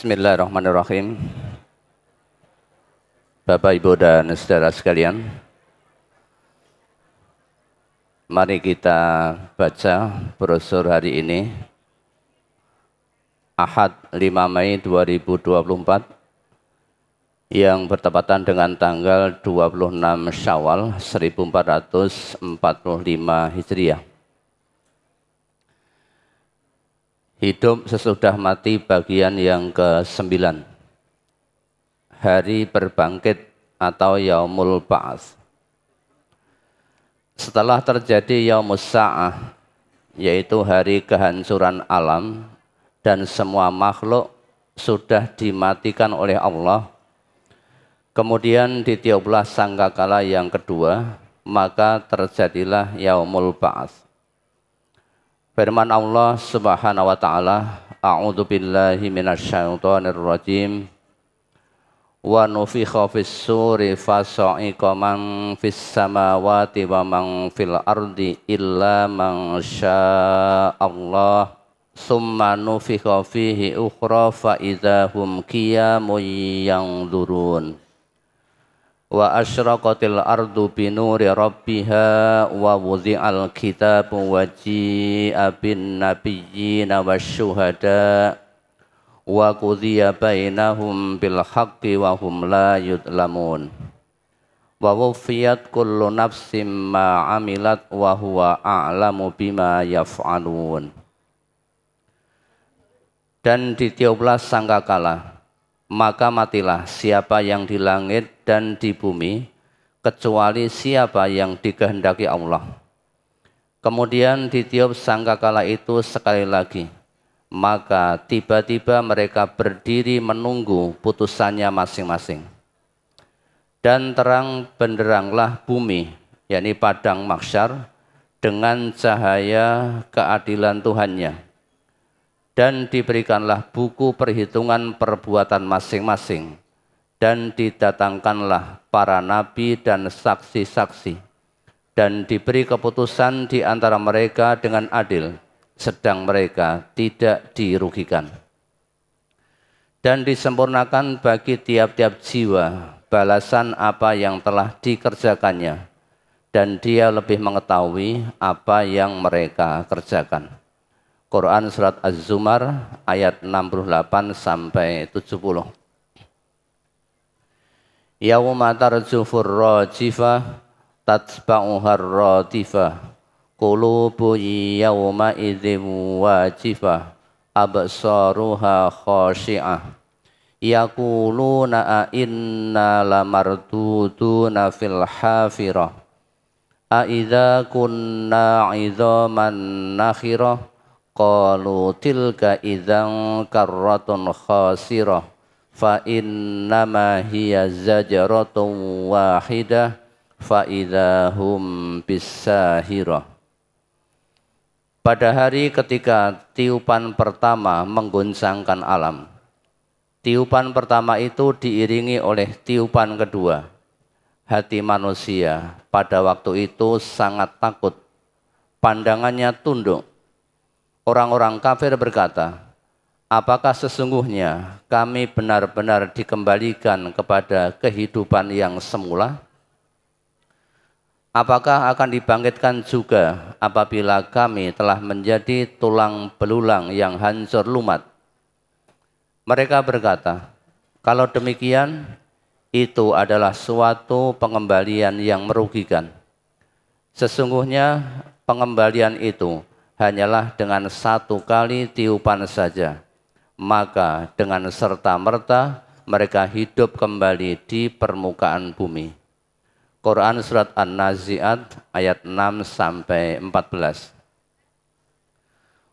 Bismillahirrahmanirrahim. Bapak, Ibu, dan saudara sekalian, mari kita baca brosur hari ini, Ahad 5 Mei 2024, yang bertepatan dengan tanggal 26 Syawal 1445 Hijriah. Hidup sesudah mati bagian yang ke-9. Hari berbangkit atau Yaumul Ba'ats. Setelah terjadi Yaumus Sa'ah, yaitu hari kehancuran alam dan semua makhluk sudah dimatikan oleh Allah, kemudian ditiuplah sangkakala yang kedua, maka terjadilah Yaumul Ba'ats. Firman Allah Subhanahu wa taala, A'udzu billahi minasyaitonir rajim. Wa nufikha fis-suri fasa'iqa man fis samawati wa man fil ardi illa man sya'allah. Summa nufikha fihi ukhra fa idzahum qiyamun yanzurun. Wa asyraqatil ardu binuri rabbiha wa wuzi'al kitabu wa ji'a bin nabiyyina wasyuhada wa qudhiya bainahum bil haqqi wa hum la yudlamun wa wuffiyat kullu nafsin ma 'amilat wa huwa a'lamu bima yaf'alun. Dan ditiuplah sangkakala, maka matilah siapa yang di langit dan di bumi, kecuali siapa yang dikehendaki Allah. Kemudian ditiup sangkakala itu sekali lagi, maka tiba-tiba mereka berdiri menunggu putusannya masing-masing. Dan terang benderanglah bumi, yakni padang mahsyar, dengan cahaya keadilan Tuhannya. Dan diberikanlah buku perhitungan perbuatan masing-masing, dan didatangkanlah para nabi dan saksi-saksi, dan diberi keputusan di antara mereka dengan adil, sedang mereka tidak dirugikan. Dan disempurnakan bagi tiap-tiap jiwa balasan apa yang telah dikerjakannya, dan dia lebih mengetahui apa yang mereka kerjakan. Quran Surat Az-Zumar ayat 68 sampai 70. Yauma tarjufur rajifah tatba'uhar radifah qulubu yawma idzin wajifah absaruha khashi'ah yaquluna a inna lamarduduna fil hafirah a idza kunna 'idzaman nakhirah qalu tilka idzan karratun khasirah fa innama hiya zajratun wahidah fa idzahum bisahirah. Pada hari ketika tiupan pertama mengguncangkan alam, tiupan pertama itu diiringi oleh tiupan kedua. Hati manusia pada waktu itu sangat takut, pandangannya tunduk. Orang-orang kafir berkata, apakah sesungguhnya kami benar-benar dikembalikan kepada kehidupan yang semula? Apakah akan dibangkitkan juga apabila kami telah menjadi tulang belulang yang hancur lumat? Mereka berkata, kalau demikian, itu adalah suatu pengembalian yang merugikan. Sesungguhnya pengembalian itu hanyalah dengan satu kali tiupan saja, maka dengan serta-merta mereka hidup kembali di permukaan bumi. Quran Surat An-Nazi'at ayat 6 sampai 14.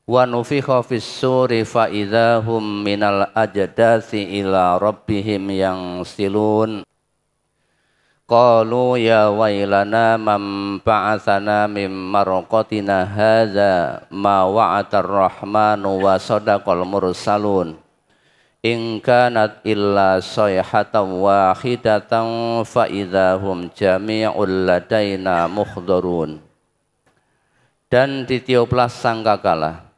Wa nufikha fis-suri fa idzahum minal ajdathi ila rabbihim yansilun. Qalu ya wailana man ba'atsana min marqatina hadza ma wa'atar rahmanu wa sadaqal mursalun. In kanat illa sayhatan wahidatan fa idzahum jami'ul ladaina muhdharun. Dan ditiuplah sangkakala,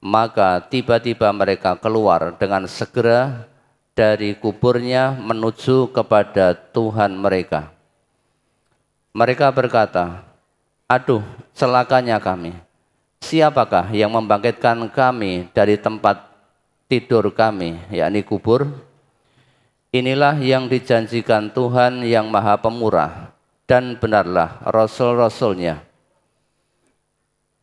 maka tiba-tiba mereka keluar dengan segera dari kuburnya menuju kepada Tuhan mereka. Mereka berkata, aduh, celakanya kami. Siapakah yang membangkitkan kami dari tempat tidur kami, yakni kubur? Inilah yang dijanjikan Tuhan yang Maha Pemurah, dan benarlah Rasul-Rasulnya.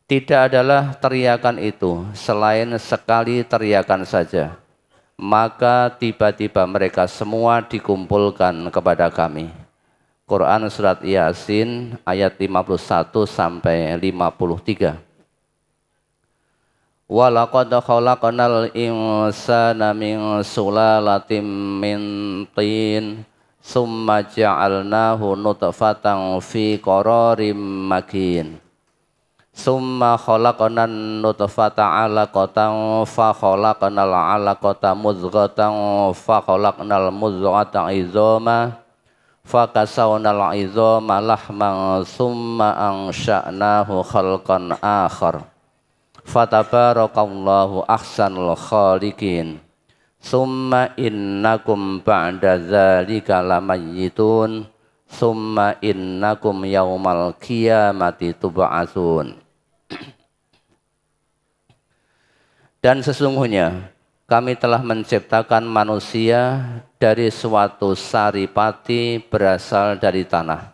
Tidak adalah teriakan itu selain sekali teriakan saja. Maka tiba-tiba mereka semua dikumpulkan kepada kami. Quran Surat Yasin ayat 51 sampai 53. Walaqad khalaqnal insana min sulalatin min tin summa ja'alnahu nutfatan fi qararim makin summa khalaqnan nutfata 'alaqatan fa khalaqnal 'alaqata mudghatan fa khalaqnal mudghata 'idhama fa kasawnal 'idhama lahman summa ansha'nahu khalqan akhar. Fatabarakallahu ahsanul khaliqin. Summa innakum ba'da dzalika lamayyitun. Summa innakum yaumal qiyamati tub'atsun. Dan sesungguhnya kami telah menciptakan manusia dari suatu saripati berasal dari tanah.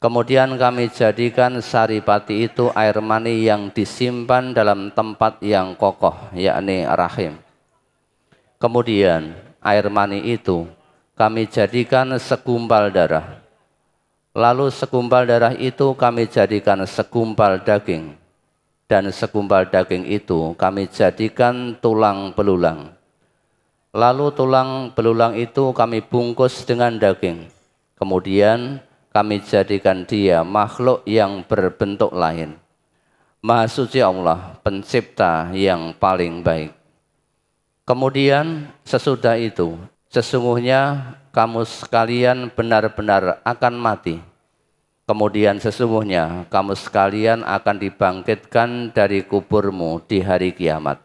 Kemudian kami jadikan saripati itu air mani yang disimpan dalam tempat yang kokoh, yakni rahim. Kemudian air mani itu kami jadikan segumpal darah. Lalu segumpal darah itu kami jadikan segumpal daging. Dan segumpal daging itu kami jadikan tulang belulang. Lalu tulang belulang itu kami bungkus dengan daging. Kemudian kami jadikan dia makhluk yang berbentuk lain. Maha suci Allah, pencipta yang paling baik. Kemudian sesudah itu, sesungguhnya kamu sekalian benar-benar akan mati. Kemudian sesungguhnya kamu sekalian akan dibangkitkan dari kuburmu di hari kiamat.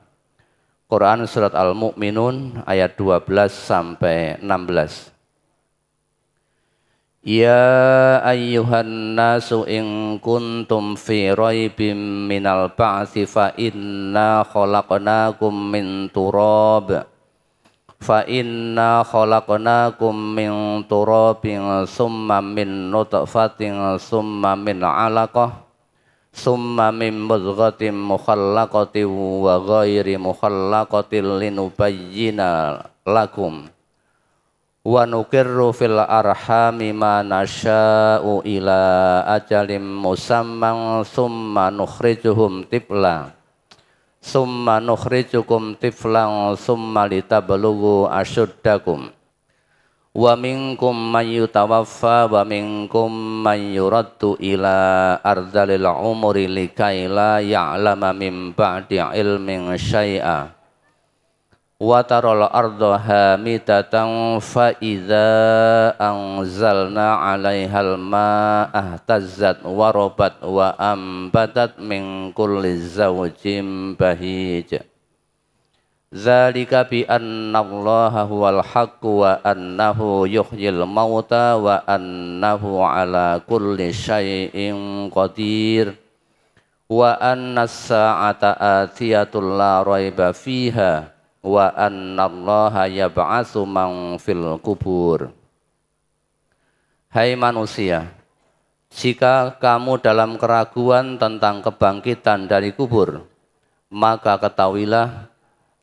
Quran Surat Al-Mu'minun ayat 12 sampai 16. Ya ayyuhan nasu in kuntum fi raibim minal ba'tsi fa inna khalaqnakum min turab min turabin summa min nutfatin summa min 'alaqah summa min mudghatin mukhallaqatin wa ghairi mukhallaqatin linubayyina lakum wa nukirru fil arhami ma nasha'u ila ajalim musamman summa nukhrijukum tiflan summa litablughu asyuddakum wa minkum man yutawaffa wa minkum man yuraddu ila ardalil umuri likai la ya'lama min ba'di ilmin syai'a. Wa taral arda hamidatan fa idza anzalna 'alaihal ma'a ihtazzat wa rabat wa ambatat min kulli zawjin bahij. Zalika bi annallaha huwal haqqu wa annahu yuhyil mauta wa annahu 'ala kulli syai'in qadir wa annas sa'ata atiyatul la raiba fiha wa annallaha yab'atsu man fil kubur. Hai manusia, jika kamu dalam keraguan tentang kebangkitan dari kubur, maka ketahuilah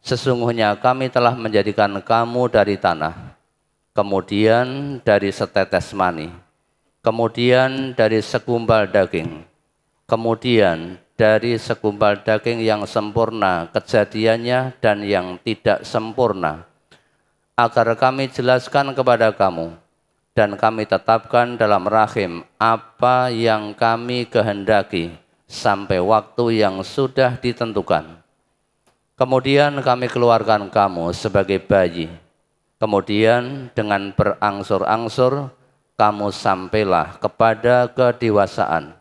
sesungguhnya kami telah menjadikan kamu dari tanah, kemudian dari setetes mani, kemudian dari segumpal daging, kemudian dari segumpal daging yang sempurna kejadiannya dan yang tidak sempurna, agar kami jelaskan kepada kamu dan kami tetapkan dalam rahim apa yang kami kehendaki sampai waktu yang sudah ditentukan. Kemudian kami keluarkan kamu sebagai bayi. Kemudian dengan berangsur-angsur kamu sampailah kepada kedewasaan.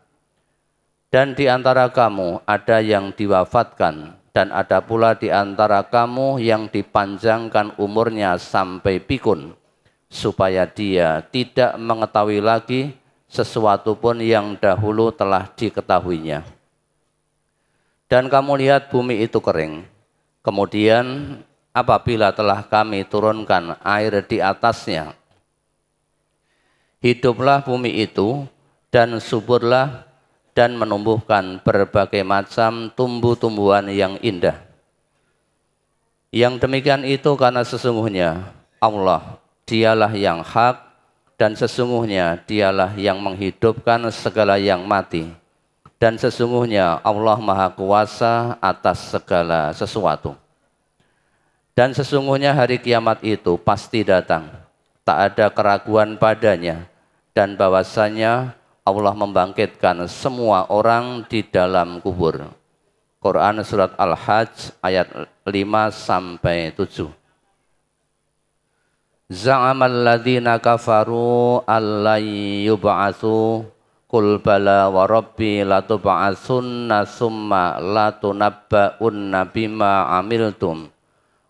Dan di antara kamu ada yang diwafatkan dan ada pula di antara kamu yang dipanjangkan umurnya sampai pikun, supaya dia tidak mengetahui lagi sesuatu pun yang dahulu telah diketahuinya. Dan kamu lihat bumi itu kering, kemudian apabila telah kami turunkan air di atasnya, hiduplah bumi itu dan suburlah dan menumbuhkan berbagai macam tumbuh-tumbuhan yang indah. Yang demikian itu karena sesungguhnya Allah, dialah yang hak, dan sesungguhnya dialah yang menghidupkan segala yang mati. Dan sesungguhnya Allah Maha Kuasa atas segala sesuatu. Dan sesungguhnya hari kiamat itu pasti datang, tak ada keraguan padanya, dan bahwasanya Allah membangkitkan semua orang di dalam kubur. Quran surat Al-Hajj ayat 5-7. Za'amal ladzina kafaru allai yub'atsu qul bala wa rabbi latub'atsunna summa latunabba'unna bima amiltum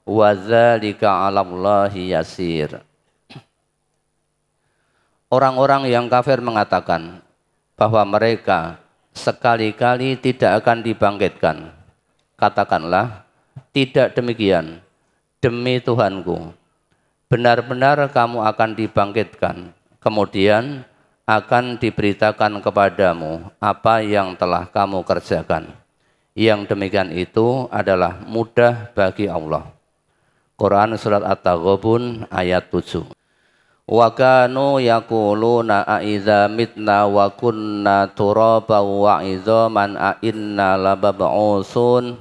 wa dzalika 'alallahi yasir. Orang-orang yang kafir mengatakan bahwa mereka sekali-kali tidak akan dibangkitkan. Katakanlah, tidak demikian, demi Tuhanku. Benar-benar kamu akan dibangkitkan, kemudian akan diberitakan kepadamu apa yang telah kamu kerjakan. Yang demikian itu adalah mudah bagi Allah. Quran surat At-Taghabun ayat 7. Wa kanu yaquluna a idza mitna wa kunna turaban wa idzaman a inna labab'usun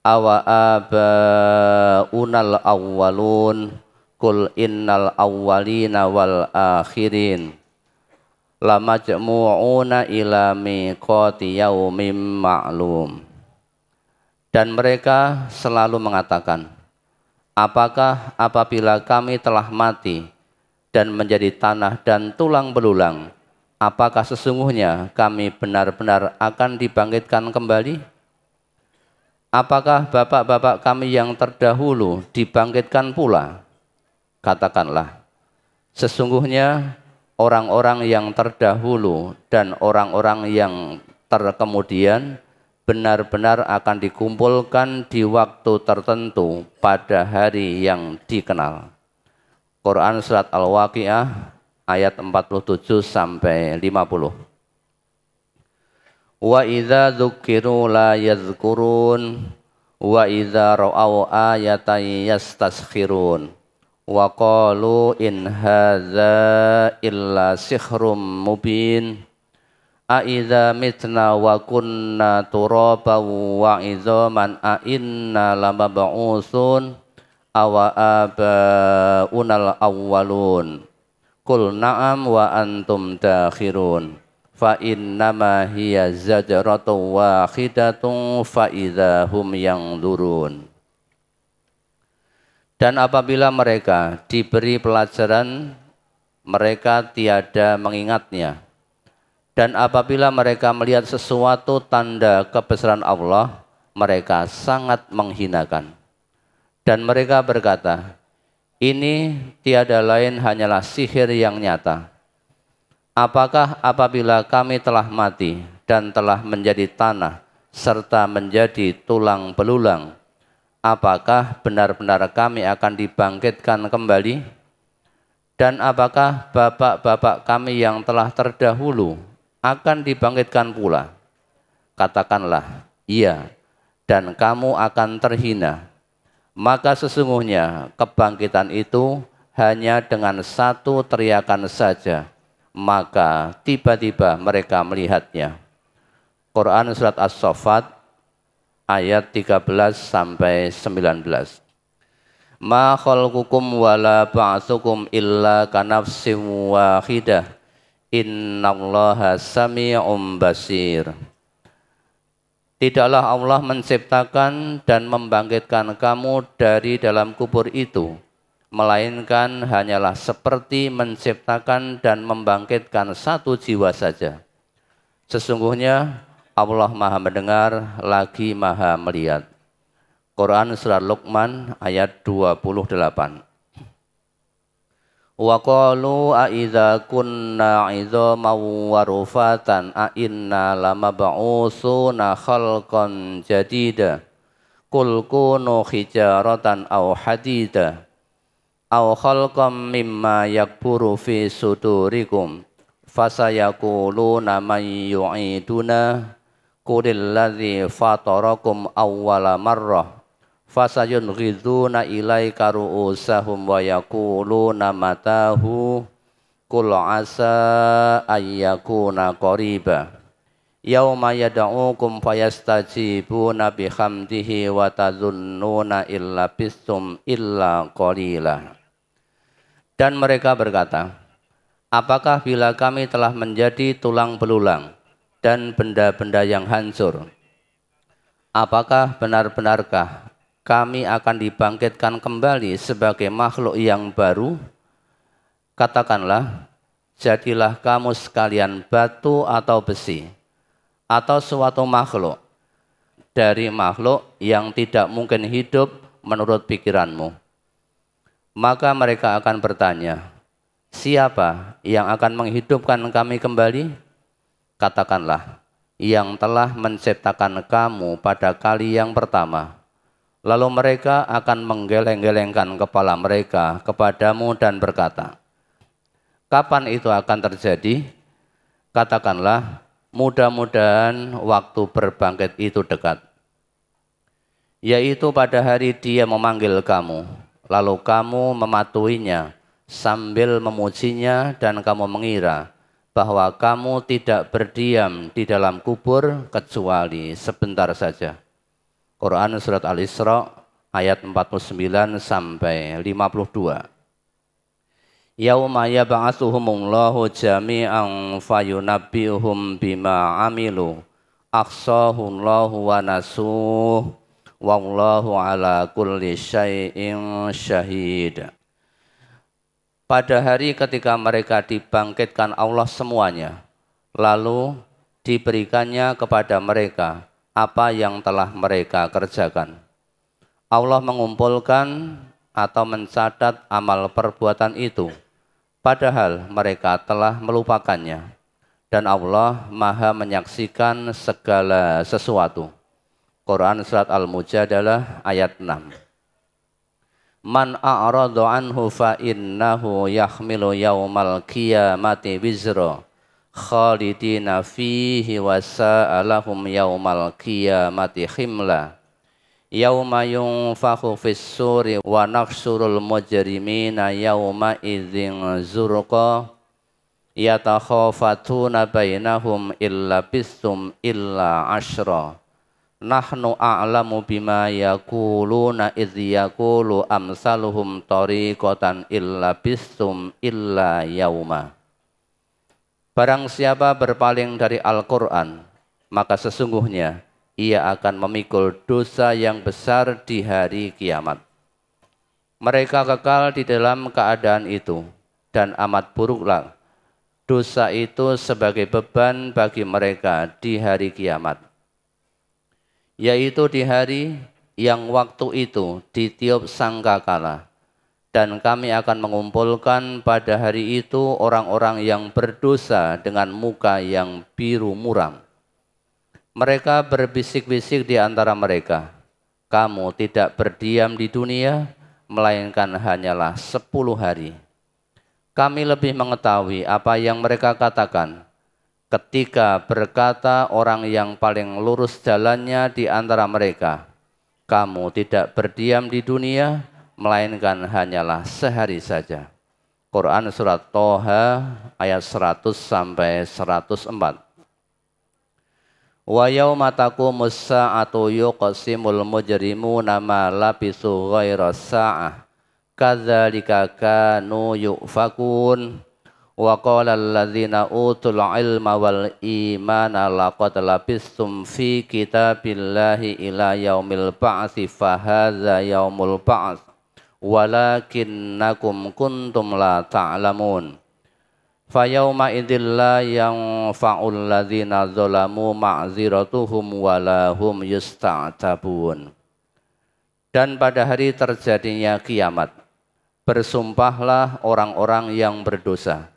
awa abaunal awwalun qul innal awwalina wal akhirin lamajmu'una ila miqati yaumin ma'lum. Dan mereka selalu mengatakan, apakah apabila kami telah mati dan menjadi tanah dan tulang belulang, apakah sesungguhnya kami benar-benar akan dibangkitkan kembali? Apakah bapak-bapak kami yang terdahulu dibangkitkan pula? Katakanlah, sesungguhnya orang-orang yang terdahulu dan orang-orang yang terkemudian benar-benar akan dikumpulkan di waktu tertentu pada hari yang dikenal. Quran surat Al-Waqi'ah ayat 47-50. Wa idza dzukiru la yadhkurun wa idza ra'au ayatan yastaskhirun wa qalu in hadza illa sihrun mubin a idza mitna wa kunna turaban wa idzaman a inna lamab'usun awa abaunal awwalun qul na'am wa antum dakhirun fa innama hiya zajratun wahidatun fa idzahum yanzurun. Dan apabila mereka diberi pelajaran, mereka tiada mengingatnya. Dan apabila mereka melihat sesuatu tanda kebesaran Allah, mereka sangat menghinakan. Dan mereka berkata, ini tiada lain hanyalah sihir yang nyata. Apakah apabila kami telah mati dan telah menjadi tanah serta menjadi tulang belulang, apakah benar-benar kami akan dibangkitkan kembali? Dan apakah bapak-bapak kami yang telah terdahulu akan dibangkitkan pula? Katakanlah, iya, dan kamu akan terhina. Maka sesungguhnya kebangkitan itu hanya dengan satu teriakan saja, maka tiba-tiba mereka melihatnya. Quran surat As-Saffat ayat 13-19. Ma khalqukum wala ba'tsukum illa kanafsin wahidah innallaha sami'un basir. Tidaklah Allah menciptakan dan membangkitkan kamu dari dalam kubur itu, melainkan hanyalah seperti menciptakan dan membangkitkan satu jiwa saja. Sesungguhnya Allah Maha mendengar lagi Maha melihat. Quran Surat Luqman ayat 28. Wa qalu a idza kunna 'idzaman wa rufatan a inna lamab'utsuna khalqan jadida qul kunu hijaratan aw hadida aw khalqam mimma yakburu fi sudurikum fasayaquluna man yu'iduna qulil ladzi fatarakum awwala marrah fasayunghiduna ilaika ru'usahum wa yaquluna matahu qul asa ayyakuna qariba yauma yad'ukum fayastajibuna bihamdihi wa tazunnuna illa bistum illa qalila. Dan mereka berkata, apakah bila kami telah menjadi tulang belulang dan benda-benda yang hancur, apakah benar-benarkah kami akan dibangkitkan kembali sebagai makhluk yang baru? Katakanlah, jadilah kamu sekalian batu atau besi, atau suatu makhluk dari makhluk yang tidak mungkin hidup menurut pikiranmu. Maka mereka akan bertanya, siapa yang akan menghidupkan kami kembali? Katakanlah, yang telah menciptakan kamu pada kali yang pertama. Lalu mereka akan menggeleng-gelengkan kepala mereka kepadamu dan berkata, kapan itu akan terjadi? Katakanlah, mudah-mudahan waktu berbangkit itu dekat. Yaitu pada hari Dia memanggil kamu, lalu kamu mematuhinya sambil memujinya dan kamu mengira bahwa kamu tidak berdiam di dalam kubur kecuali sebentar saja. Quran Surat Al-Isra ayat 49 sampai 52. Yauma yab'atsuhumullahu jami'an fayunabbi'uhum bima 'amilu ahsahullahu wa nasuh wallahu ala kulli syai'in syahid. Pada hari ketika mereka dibangkitkan Allah semuanya, lalu diberikannya kepada mereka apa yang telah mereka kerjakan. Allah mengumpulkan atau mencatat amal perbuatan itu, padahal mereka telah melupakannya. Dan Allah Maha menyaksikan segala sesuatu. Quran Surat Al-Mujadalah ayat 6. Man a'radu anhu fa innahu yahmilu yaumal qiyamati wizra khalidina fihi wa sa'alahum yaumal qiyamati khimla yauma yunfakhu fis suri wa nahsyurul mujrimina yauma idzin zurqa yatakhafatuna bainahum illa bistum illa ashra nahnu a'lamu bima yaquluna idz yaqulu amsaluhum tariqatan illa bistum illa yauma. Barang siapa berpaling dari Al-Quran, maka sesungguhnya ia akan memikul dosa yang besar di hari kiamat. Mereka kekal di dalam keadaan itu, dan amat buruklah dosa itu sebagai beban bagi mereka di hari kiamat. Yaitu di hari yang waktu itu ditiup sangkakala. Dan kami akan mengumpulkan pada hari itu orang-orang yang berdosa dengan muka yang biru muram. Mereka berbisik-bisik di antara mereka, kamu tidak berdiam di dunia, melainkan hanyalah 10 hari. Kami lebih mengetahui apa yang mereka katakan. Ketika berkata orang yang paling lurus jalannya di antara mereka, kamu tidak berdiam di dunia, melainkan hanyalah sehari saja. Quran Surat Toha ayat 100 sampai 104. Wa yauma taqumus sa'atu yuqsimul mujrimuna ma labisu ghaira sa'ah kadzalika kanu yufakun wa qala alladzina utul ilma wal imana laqad labistum fi kitabillahi ila yaumil ba'tsi fa hadza yaumul ba'ts walakinnakum kuntum la ta'lamun. Fa yauma idzil la yanfa'ul ladzina zalamu ma'ziratuhum wa lahum yusta'tabun. dan pada hari terjadinya kiamat. Bersumpahlah orang-orang yang berdosa.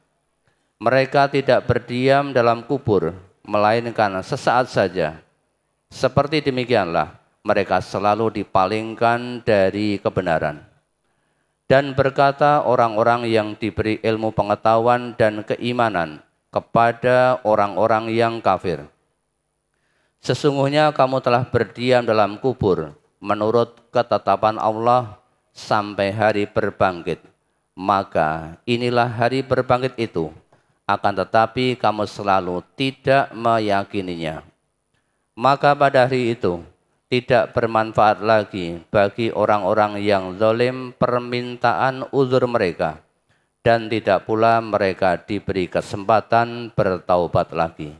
Mereka tidak berdiam dalam kubur, melainkan sesaat saja. Seperti demikianlah mereka selalu dipalingkan dari kebenaran. Dan berkata orang-orang yang diberi ilmu pengetahuan dan keimanan kepada orang-orang yang kafir, sesungguhnya kamu telah berdiam dalam kubur menurut ketetapan Allah sampai hari berbangkit. Maka inilah hari berbangkit itu, akan tetapi kamu selalu tidak meyakininya. Maka pada hari itu tidak bermanfaat lagi bagi orang-orang yang zalim permintaan uzur mereka, dan tidak pula mereka diberi kesempatan bertaubat lagi.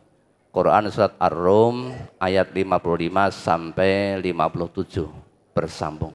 Quran Surat Ar-Rum ayat 55 sampai 57 bersambung.